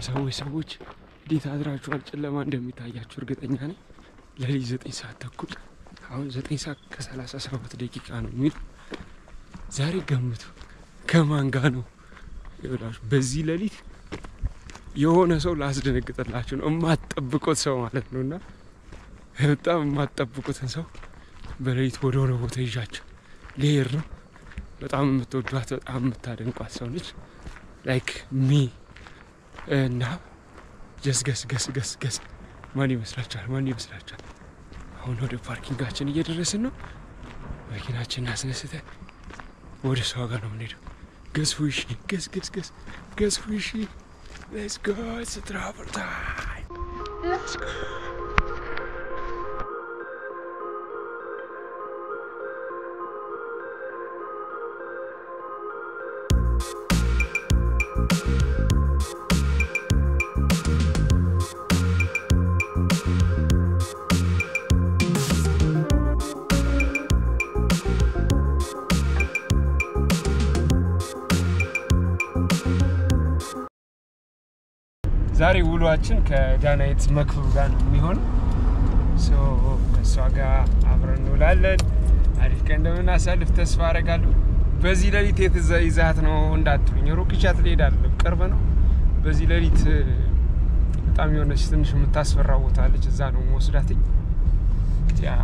ሰዎች እንዴት አድራችኋል? ጨለማ እንደሚታያችሁ እርግጠኛ ነኝ። ለሊት 9 ሰዓት ተኩል አሁን 9 ሰዓት ከ37 ደቂቃ ነው የሚል ዛሬ ገምቱ ከማን ጋር ነው ይላችሁ። በዚህ ለሊት የሆነ ሰው ላስደነግጥላችሁ ነው የማትጠብቁት ሰው ማለት ነውና በጣም የማትጠብቁትን ሰው በለሊት ወደ ሆነ ቦታ ይዣችሁ ልሄድ ነው። በጣም የምትወዷት በጣም የምታደንቋት ሰው ነች ላይክ ሚ እና ገስ ማን ይመስላችኋል? አሁን ወደ ፓርኪንጋችን እየደረስን ነው። መኪናችንን አስነስተን ወደ ሰው ጋር ነው የምንሄደው። ገስ Let's go, it's travel time. Let's go. ዛሬ ውሏችን ከዳናይት መክብብ ጋር ነው የሚሆነው። ከሷ ጋር አብረን እንውላለን። አሪፍ ቀን እንደምናሳልፍ ተስፋ አደርጋለሁ። በዚህ ለሊት ይዛት ነው እንዳትሉኝ፣ ሩቅቻት ልሄዳለሁ። ቅርብ ነው። በዚህ ለሊት በጣም የሆነች ትንሽ የምታስፈራው ቦታ አለች። እዛ ነው ወስዳት።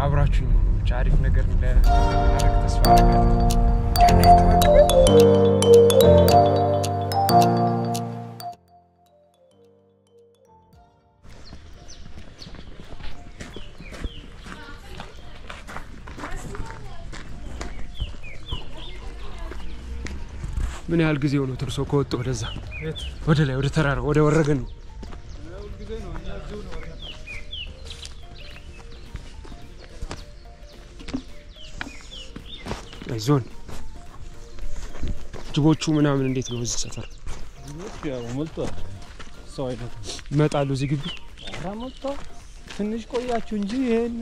አብራችሁኝ ነው ብቻ አሪፍ ነገር እንደማደርግ ተስፋ አደርጋለሁ። ዳናይት መክብብ ምን ያህል ጊዜ ሆኖ ተርሶ ከወጣ ወደዛ ወደ ላይ ወደ ተራራ ወደ ወረገን ነው? አይዞን ጅቦቹ ምናምን እንዴት ነው እዚህ ሰፈር? ያው ሞልቷል። ሰው አይደለም መጣሉ እዚህ ግቢ አራመጣ ትንሽ ቆያችሁ እንጂ ይሄን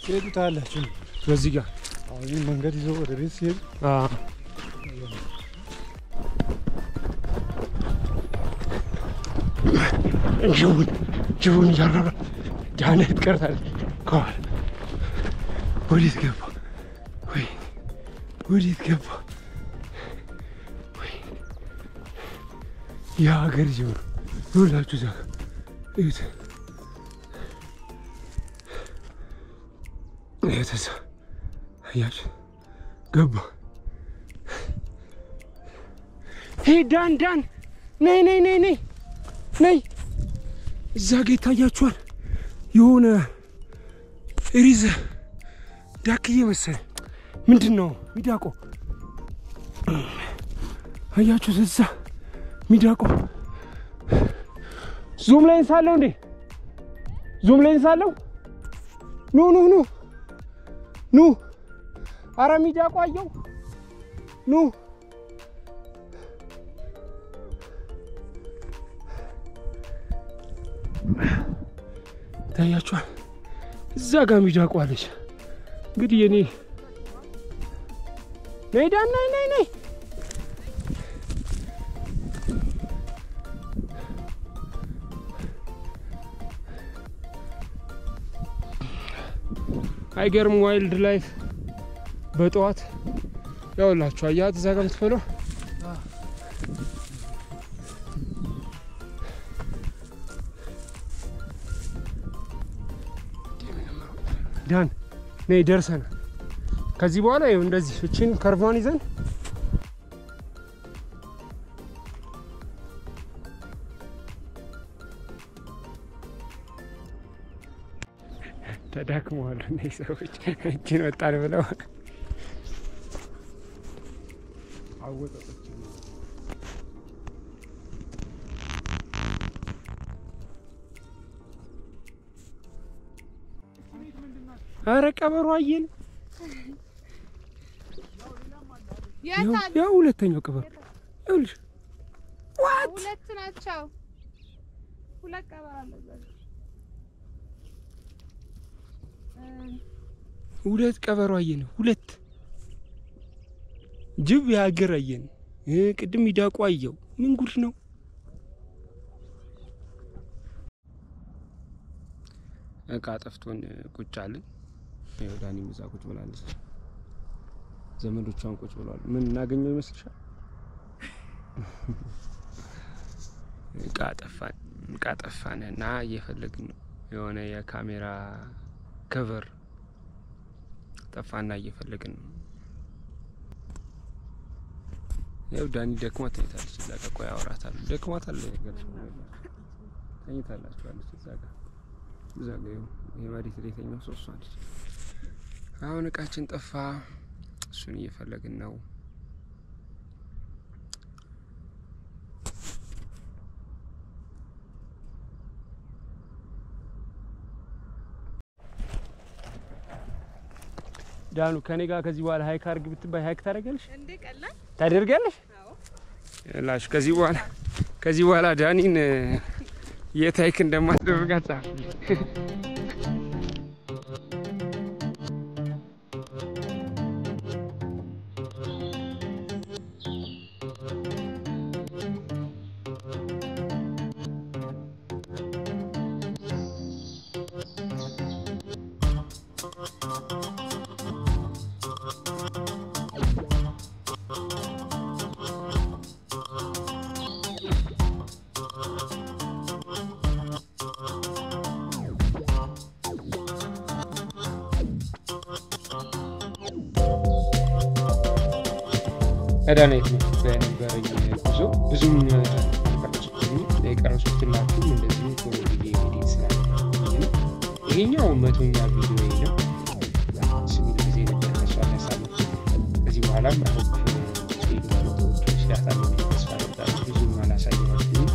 ሲሄዱታላችሁ በዚህ ጋር አሁን መንገድ ይዞ ወደ ቤት ሲሄድ ጅቡን እያረረ ዳናይት ቀርታለች። ከኋላ ወዴት ገባ? የሀገር ጅብ ነው ሁላችሁ። እዛ እዩት፣ እዛ አያችሁ ገባ። ዳን ነይ እዛ ጋ ይታያችኋል። የሆነ ሪዘ ዳክዬ መሰለኝ ምንድን ነው ሚዳቆ አያችሁት? እዛ ሚዳቆ ዙም ላይ እንሳለው እንዴ? ዙም ላይ እንሳለው። ኑ አረ ሚዳቆ አየው። ኑ ታያችኋል። እዛ ጋር ሚዳቆ አለች። እንግዲህ የኔ ነይ አይገርም? ዋይልድ ላይፍ በጠዋት ያውላችሁ አያት እዛ ጋር ምትፈለው ዳን ነይ ደርሰናል። ከዚህ በኋላ ይኸው እንደዚህ እቺን ከርቫን ይዘን ተዳክመዋል። ነይ ሰዎች እቺን ወጣን ብለው አወጣጣች። አረ ቀበሮ አየን። ያው ሁለተኛው ቀበሮ ይኸውልሽ። ሁለት ናቸው። ሁለት ቀበሮ አለበት። ሁለት ቀበሮ አየን። ሁለት ጅብ የሀገር አየን። ቅድም ሚዳቆ አየው። ምን ጉድ ነው? እቃ ጠፍቶን ቁጭ አለን። ይኸው ዳኒም እዛ ቁጭ ብላለች። ዘመዶቿን ቁጭ ብለዋል። ምን እናገኘው ይመስልሻል? እቃ ጠፋንና እየፈለግን ነው። የሆነ የካሜራ ከቨር ጠፋና እየፈለግን ነው። ያው ዳኒ ደክሟት ተኝታለች። እዛ ጋር ቆይ አወራታለሁ። ደክሟታል ገልጽ ነው ተኝታላችኋለች። እዛ ጋር የመሬት ላይ ተኛው ሶስት አንድ። አሁን እቃችን ጠፋ። እሱን እየፈለግን ነው። ዳኑ ከኔ ጋር ከዚህ በኋላ ሃይክ አድርግ ብትባይ ሃይክ ታደርጋለሽ እንዴ? ቀላል ታደርጋለሽ? አዎ እላሽ። ከዚህ በኋላ ዳኒን የት ሃይክ እንደማትደርጋት ከዳናይት ነው በነበረኝ ጉዞ ብዙም የቀረጽኩላችሁ እንደዚህ ቶሎ ቪዲዮ ኤዲት ስላደረኩኝ ነው። ይሄኛው 100ኛ ቪዲዮ ነው። ስሚል ጊዜ ነበር ተስፋ ያሳለፍኩት። ከዚህ በኋላም ፎቶዎች ያሳለፉ ተስፋ አደርጋለሁ። ብዙም አላሳየኋችሁም።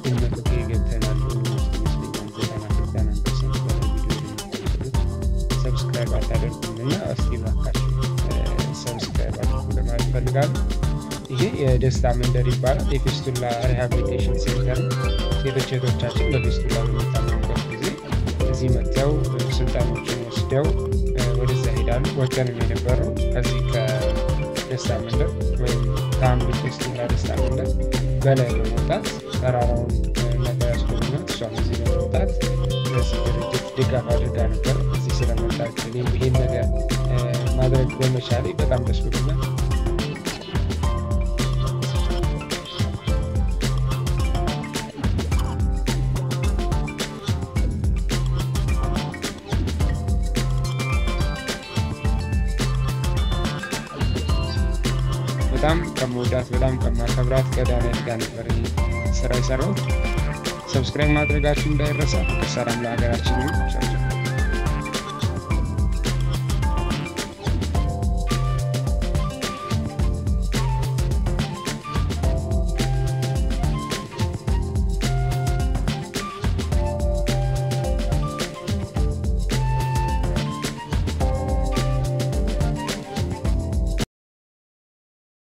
ግን 100 ገብተናል። ሰብስክራይብ አታደርጉምና እስቲ እባካችሁ ሰብስክራይብ አድርጉ ለማለት ፈልጋለሁ። ይሄ የደስታ መንደር ይባላል። የፌስቱላ ሪሃቢሊቴሽን ሴንተር ነው። ሴቶቻችን በፌስቱላ በሚታመሙበት ጊዜ እዚህ መጥተው ስልጠናዎችን ወስደው ወደዛ ሄዳሉ። ወጥተንም የነበረው ከዚህ ከደስታ መንደር ወይም ከአንዱ ፌስቱላ ደስታ መንደር በላይ በመውጣት ተራራውን ነበር ያስጎብናት። እሷም እዚህ በመውጣት ለዚህ ድርጅት ድጋፍ አድርጋ ነበር። እዚህ ስለመጣች እኔም ይሄን ነገር ማድረግ በመቻሌ በጣም ደስ ብሎኛል። በጣም ከመውዳት በጣም ከማከብራት ከዳናይት ጋር ነበር ስራ የሰራሁት። ሰብስክራይብ ማድረጋችሁ እንዳይረሳ። ሰላም ለሀገራችን ይሁን።